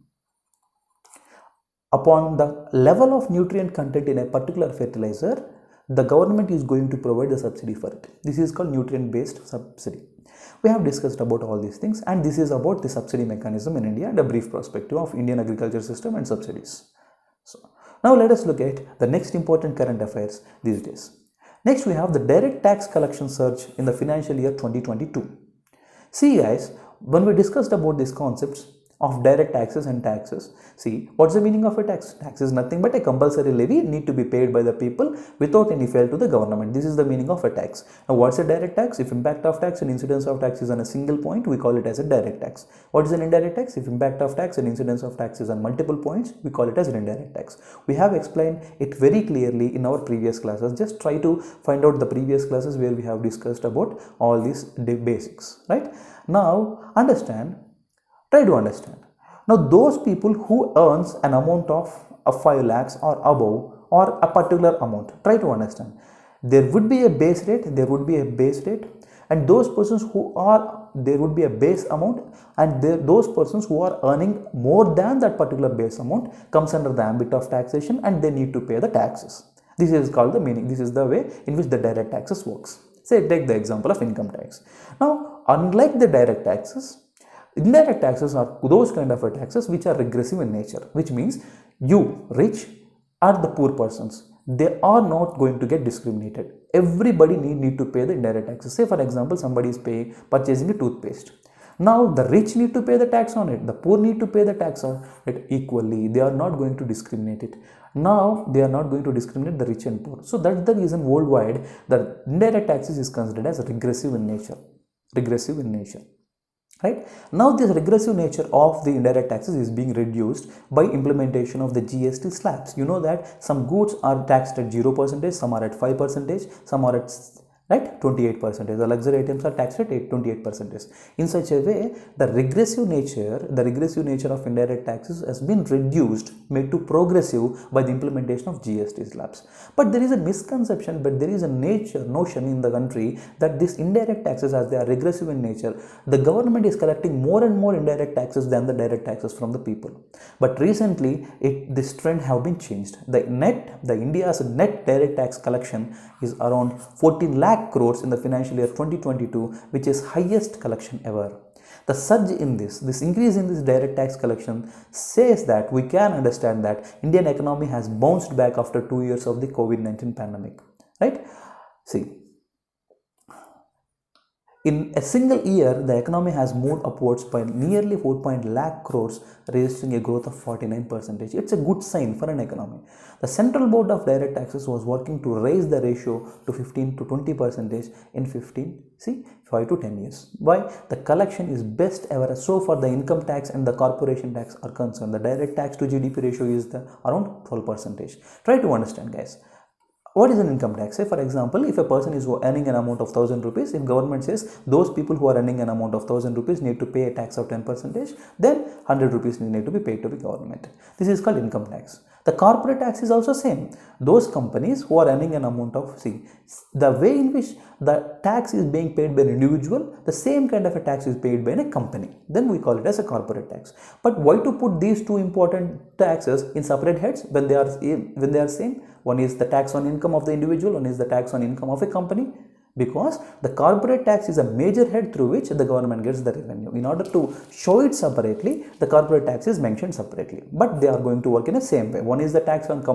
Upon the level of nutrient content in a particular fertilizer, the government is going to provide the subsidy for it. This is called nutrient based subsidy. We have discussed about all these things, and this is about the subsidy mechanism in India and a brief perspective of Indian agriculture system and subsidies. So now let us look at the next important current affairs these days. Next, we have the direct tax collection surge in the financial year 2022. See guys, when we discussed about these concepts of direct taxes and taxes, see, what's the meaning of a tax? Tax is nothing but a compulsory levy need to be paid by the people without any fail to the government. This is the meaning of a tax. Now, what's a direct tax? If impact of tax and incidence of tax is on a single point, we call it as a direct tax. What is an indirect tax? If impact of tax and incidence of tax is on multiple points, we call it as an indirect tax. We have explained it very clearly in our previous classes. Just try to find out the previous classes where we have discussed about all these basics, right? Now, try to understand. Now, those people who earns an amount of 5 lakhs or above or a particular amount, try to understand. There would be a base rate, and those persons there would be a base amount, and those persons who are earning more than that particular base amount comes under the ambit of taxation, and they need to pay the taxes. This is called the meaning. This is the way in which the direct taxes works. Say, take the example of income tax. Now, unlike the direct taxes, indirect taxes are those kind of taxes which are regressive in nature, which means you, rich, or the poor persons, they are not going to get discriminated. Everybody need to pay the indirect taxes. Say, for example, somebody is purchasing a toothpaste. Now, the rich need to pay the tax on it, the poor need to pay the tax on it equally. They are not going to discriminate it. Now, they are not going to discriminate the rich and poor. So, that's the reason worldwide the indirect taxes is considered as regressive in nature. Right? Now, this regressive nature of the indirect taxes is being reduced by implementation of the GST slabs. You know that some goods are taxed at 0%, some are at 5%, some are at 28%. The luxury items are taxed at 28%. In such a way, the regressive nature of indirect taxes has been reduced, made to progressive by the implementation of GST slabs. But there is a misconception, there is a notion in the country that these indirect taxes, as they are regressive in nature, the government is collecting more and more indirect taxes than the direct taxes from the people. But recently, this trend have been changed. India's net direct tax collection is around 14 lakh crores in the financial year 2022, which is highest collection ever. The surge in this increase in this direct tax collection says that we can understand that Indian economy has bounced back after 2 years of the COVID-19 pandemic, right? See, in a single year, the economy has moved upwards by nearly 4 lakh crores, registering a growth of 49%. It's a good sign for an economy. The Central Board of Direct Taxes was working to raise the ratio to 15 to 20% in 5 to 10 years. Why? The collection is best ever. So far, the income tax and the corporation tax are concerned. The direct tax to GDP ratio is around 12%. Try to understand, guys. What is an income tax? Say, for example, if a person is earning an amount of 1000 rupees, if government says those people who are earning an amount of 1000 rupees need to pay a tax of 10%, then 100 rupees need to be paid to the government. This is called income tax. The corporate tax is also same. Those companies who are earning an amount of, the way in which the tax is being paid by an individual, the same kind of a tax is paid by a company. Then we call it as a corporate tax. But why to put these two important taxes in separate heads when they are same? One is the tax on income of the individual, one is the tax on income of a company. Because the corporate tax is a major head through which the government gets the revenue. In order to show it separately, the corporate tax is mentioned separately. But they are going to work in the same way. One is the tax on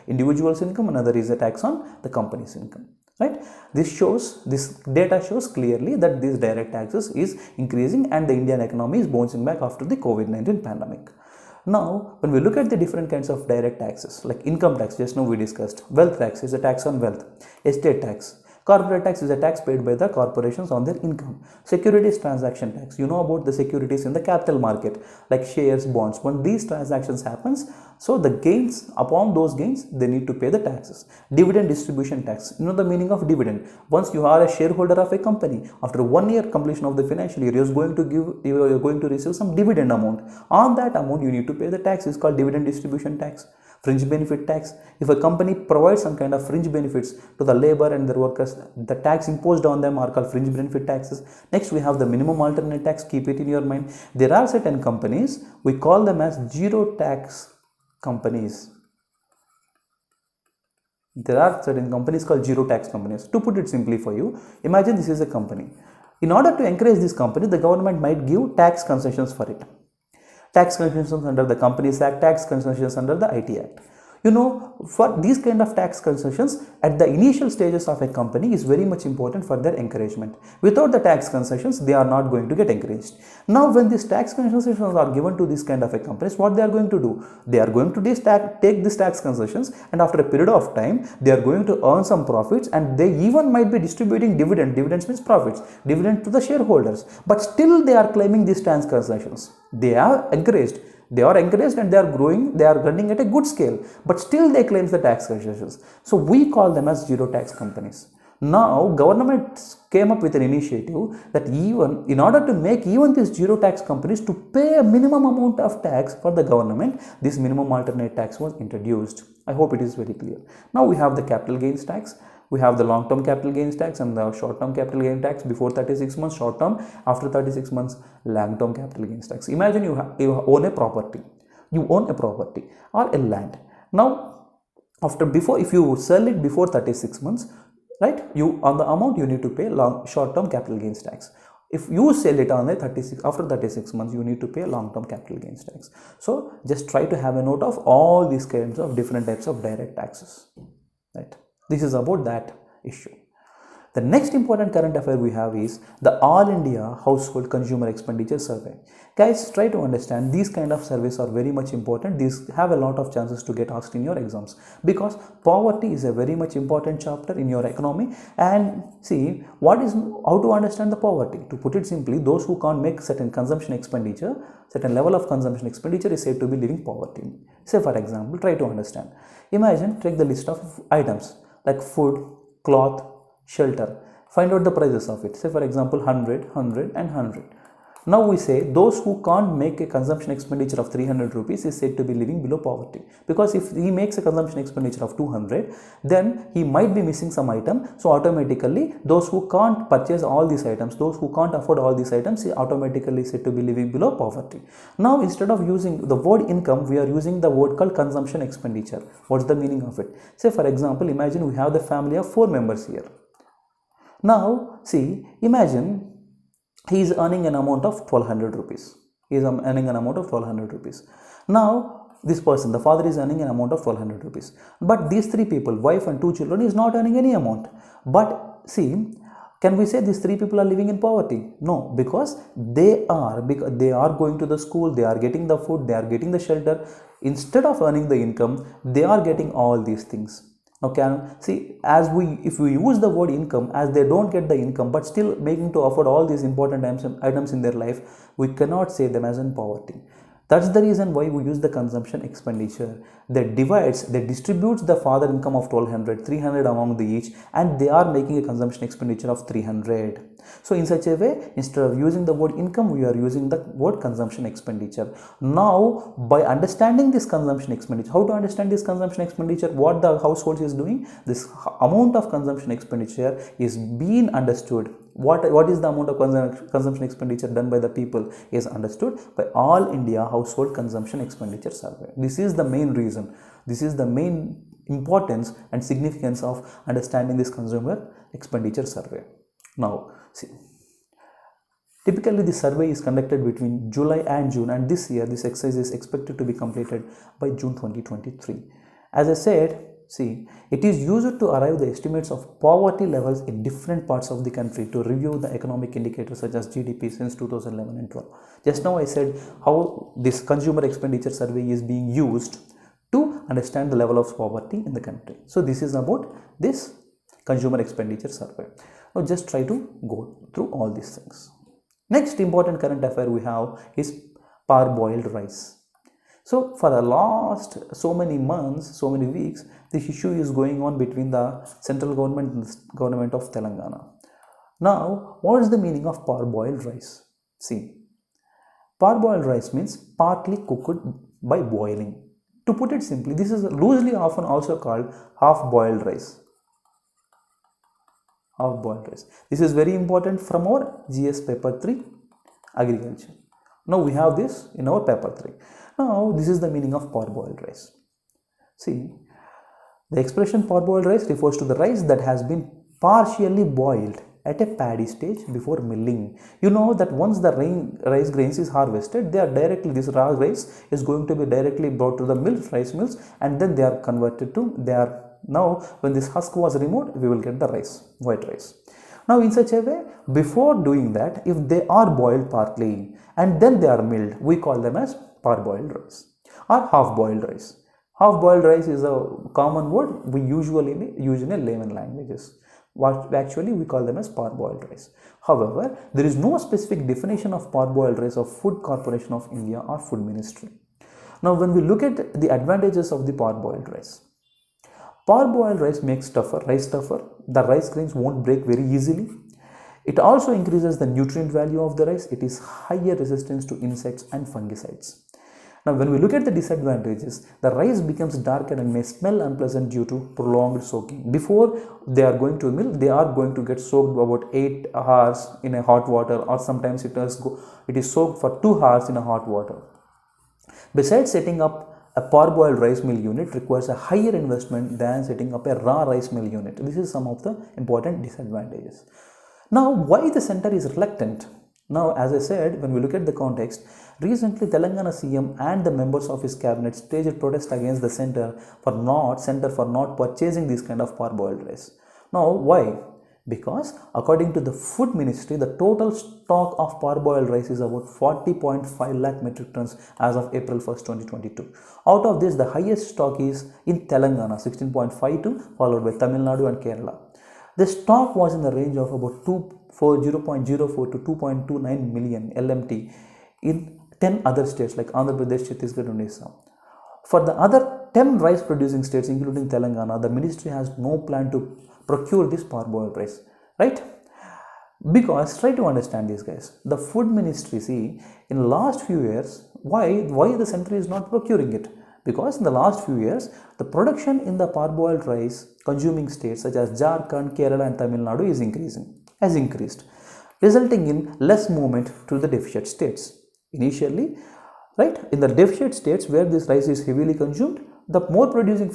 individual's income, another is the tax on the company's income. Right? This data shows clearly that these direct taxes is increasing and the Indian economy is bouncing back after the COVID-19 pandemic. Now, when we look at the different kinds of direct taxes, like income tax, just now we discussed, wealth tax is a tax on wealth, estate tax, Corporate tax is a tax paid by the corporations on their income. Securities transaction tax, you know about the securities in the capital market like shares, bonds. When these transactions happens, so the gains, upon those gains, they need to pay the taxes. Dividend distribution tax, you know the meaning of dividend. Once you are a shareholder of a company, after 1 year completion of the financial year, you are going to receive some dividend amount. On that amount, you need to pay the tax. It's called dividend distribution tax. Fringe benefit tax, if a company provides some kind of fringe benefits to the labor and their workers, the tax imposed on them are called fringe benefit taxes. Next, we have the minimum alternate tax. Keep it in your mind. There are certain companies, we call them as zero tax companies. There are certain companies called zero tax companies. To put it simply for you, imagine this is a company. In order to encourage this company, the government might give tax concessions for it. Tax concessions under the Companies Act, tax concessions under the IT Act. You know, for these kind of tax concessions at the initial stages of a company is very much important for their encouragement. Without the tax concessions, they are not going to get encouraged. Now, when these tax concessions are given to this kind of a companies, what they are going to do? They are going to take these tax concessions, and after a period of time, they are going to earn some profits, and they even might be distributing dividend. Dividends means profits. Dividend to the shareholders. But still, they are claiming these tax concessions. They are encouraged. They are encouraged and they are growing, they are running at a good scale, but still they claim the tax concessions. So we call them as zero tax companies. Now government came up with an initiative that even in order to make even these zero tax companies to pay a minimum amount of tax for the government, this minimum alternate tax was introduced. I hope it is very clear. Now we have the capital gains tax. We have the long-term capital gains tax and the short-term capital gain tax. Before 36 months short-term, after 36 months long-term capital gains tax. Imagine you own a property. You own a property or a land. Now, if you sell it before 36 months, right? On the amount you need to pay short-term capital gains tax. If you sell it on after 36 months, you need to pay long-term capital gains tax. So just try to have a note of all these kinds of different types of direct taxes, right? This is about that issue. The next important current affair we have is the All India Household Consumer Expenditure Survey. Guys, try to understand these kind of surveys are very much important. These have a lot of chances to get asked in your exams because poverty is a very much important chapter in your economy. And see, how to understand the poverty? To put it simply, those who can't make certain consumption expenditure, certain level of consumption expenditure is said to be living poverty. Say for example, try to understand. Imagine, take the list of items like food, cloth, shelter. Find out the prices of it. Say for example 100, 100 and 100. Now we say those who can't make a consumption expenditure of 300 rupees is said to be living below poverty. Because if he makes a consumption expenditure of 200, then he might be missing some item. So automatically those who can't purchase all these items, those who can't afford all these items, is automatically said to be living below poverty. Now instead of using the word income, we are using the word called consumption expenditure. What's the meaning of it? Say for example, imagine we have the family of 4 members here. Now see, imagine he is earning an amount of 1200 rupees. He is earning an amount of 1200 rupees. Now, this person, the father is earning an amount of 1200 rupees. But these 3 people, wife and 2 children, is not earning any amount. But see, can we say these 3 people are living in poverty? No, because they are going to the school, they are getting the food, they are getting the shelter. Instead of earning the income, they are getting all these things. Okay, see, if we use the word income, as they don't get the income but still making to afford all these important items in their life, we cannot say them as in poverty. That's the reason why we use the consumption expenditure. That distributes the father income of 1200, 300 among the each, and they are making a consumption expenditure of 300. So in such a way, instead of using the word income, we are using the word consumption expenditure. Now, by understanding this consumption expenditure, how to understand this consumption expenditure, what the household is doing, this amount of consumption expenditure is being understood. What is the amount of consumption expenditure done by the people is understood by All India Household Consumption Expenditure Survey. This is the main reason. This is the main importance and significance of understanding this consumer expenditure survey. Now, see, typically the survey is conducted between July and June, and this year this exercise is expected to be completed by June 2023. As I said, see, it is used to arrive the estimates of poverty levels in different parts of the country to review the economic indicators such as GDP since 2011 and 12. Just now I said how this consumer expenditure survey is being used to understand the level of poverty in the country. So this is about this Consumer Expenditure Survey. Now just try to go through all these things. Next important current affair we have is parboiled rice. So for the last so many months, so many weeks, this issue is going on between the central government and the government of Telangana. Now, what is the meaning of parboiled rice? See, parboiled rice means partly cooked by boiling. To put it simply, this is loosely often also called half-boiled rice. Half-boiled rice. This is very important from our GS paper 3 agriculture. Now we have this in our paper 3. Now this is the meaning of parboiled rice. See, the expression parboiled rice refers to the rice that has been partially boiled at a paddy stage before milling. You know that once the rice grains is harvested, this raw rice is going to be directly brought to the rice mills, and then they are converted to, now when this husk was removed, we will get the rice, white rice. Now in such a way, before doing that, if they are boiled partly and then they are milled, we call them as parboiled rice or half-boiled rice. Half-boiled rice is a common word we usually use in a layman languages. What actually we call them as parboiled rice. However, there is no specific definition of parboiled rice of Food Corporation of India or Food Ministry. Now when we look at the advantages of the parboiled rice, parboiled rice makes rice tougher. The rice grains won't break very easily. It also increases the nutrient value of the rice. It is higher resistance to insects and fungicides. Now when we look at the disadvantages, the rice becomes darker and may smell unpleasant due to prolonged soaking. Before they are going to mill, they are going to get soaked about 8 hours in a hot water, or sometimes it is soaked for 2 hours in a hot water. Besides, setting up a parboiled rice mill unit requires a higher investment than setting up a raw rice mill unit. This is some of the important disadvantages. Now, why the center is reluctant? Now, as I said, when we look at the context, recently Telangana CM and the members of his cabinet staged a protest against the center for not purchasing this kind of parboiled rice. Now, why? Because according to the Food Ministry, the total stock of parboiled rice is about 40.5 lakh metric tons as of April 1st, 2022. Out of this, the highest stock is in Telangana, 16.52, followed by Tamil Nadu and Kerala. The stock was in the range of about 0.04 to 2.29 million LMT in 10 other states like Andhra Pradesh, Chhattisgarh and Odisha. For the other 10 rice producing states including Telangana, the ministry has no plan to procure this parboiled rice, right? Because try to understand this, guys. The food ministry, see, in last few years, why the center is not procuring it? Because in the last few years, the production in the parboiled rice consuming states such as Jharkhand, Kerala and Tamil Nadu has increased, resulting in less movement to the deficit states. Initially, right, in the deficit states where this rice is heavily consumed, the more producing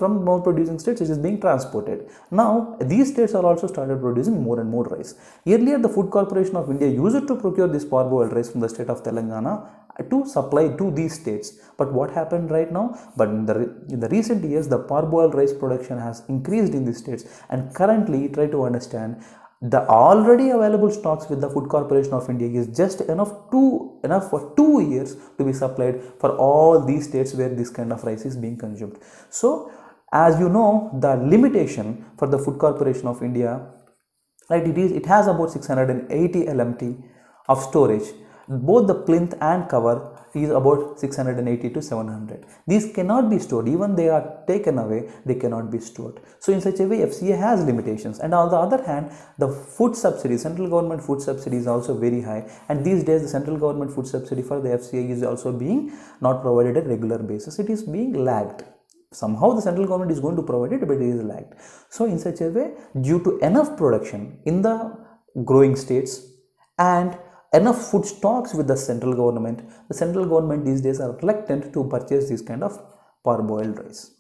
states it is being transported. Now these states are also started producing more and more rice. Earlier, the Food Corporation of India used to procure this parboiled rice from the state of Telangana to supply to these states. But what happened right now? But in the recent years, the parboiled rice production has increased in these states, and currently, try to understand, the already available stocks with the Food Corporation of India is just enough for 2 years to be supplied for all these states where this kind of rice is being consumed. So, as you know, the limitation for the Food Corporation of India, right, it has about 680 LMT of storage. Both the plinth and cover is about 680 to 700. These cannot be stored. Even they are taken away, they cannot be stored. So in such a way, FCA has limitations. And on the other hand, the food subsidy, central government food subsidy is also very high. And these days, the central government food subsidy for the FCA is also being not provided at regular basis. It is being lagged. Somehow the central government is going to provide it, but it is lagged. So in such a way, due to enough production in the growing states and enough food stocks with the central government these days are reluctant to purchase this kind of parboiled rice.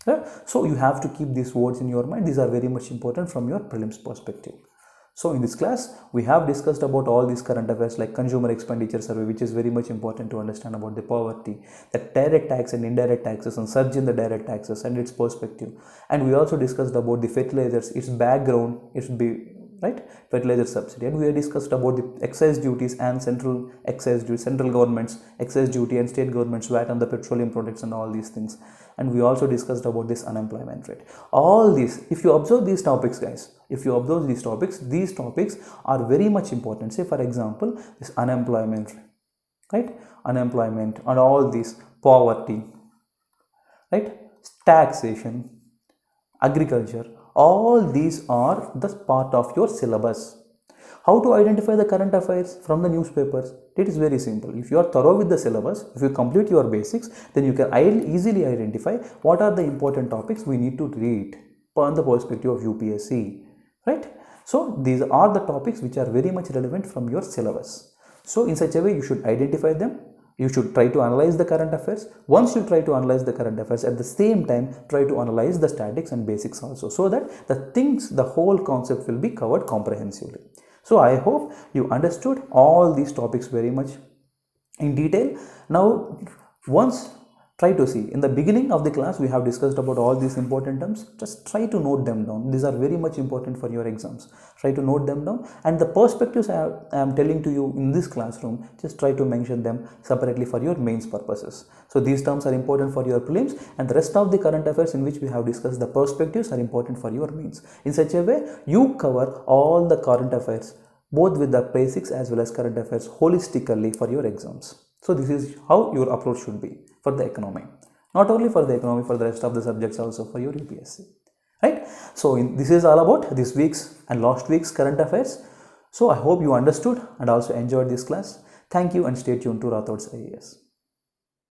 Okay? So you have to keep these words in your mind. These are very much important from your prelims perspective. So in this class, we have discussed about all these current affairs like Consumer Expenditure Survey, which is very much important to understand about the poverty, the direct tax and indirect taxes and surge in the direct taxes and its perspective. And we also discussed about the fertilizers, its background, fertilizer subsidy, and we have discussed about the excise duties and central government's excise duty and state government's VAT on the petroleum products and all these things. and we also discussed about this unemployment rate. All these, if you observe these topics, guys, if you observe these topics are very much important. Say for example, this unemployment rate, right? Unemployment and all these, poverty, right? Taxation, agriculture, all these are the part of your syllabus. How to identify the current affairs from the newspapers? It is very simple. If you are thorough with the syllabus, if you complete your basics, then you can easily identify what are the important topics we need to read from the perspective of UPSC, right? So these are the topics which are very much relevant from your syllabus. So in such a way, you should identify them. You should try to analyze the current affairs. Once you try to analyze the current affairs, at the same time, try to analyze the statics and basics also, so that the whole concept will be covered comprehensively. So I hope you understood all these topics very much in detail. Now, once try to see, in the beginning of the class, we have discussed about all these important terms. Just try to note them down. These are very much important for your exams. Try to note them down, and the perspectives I am telling to you in this classroom, just try to mention them separately for your mains purposes. So these terms are important for your prelims, and the rest of the current affairs in which we have discussed, the perspectives are important for your mains. In such a way, you cover all the current affairs, both with the basics as well as current affairs, holistically for your exams. So this is how your approach should be for the economy. Not only for the economy, for the rest of the subjects also for your UPSC. Right? So this is all about this week's and last week's current affairs. So I hope you understood and also enjoyed this class. Thank you and stay tuned to Rathod's IAS.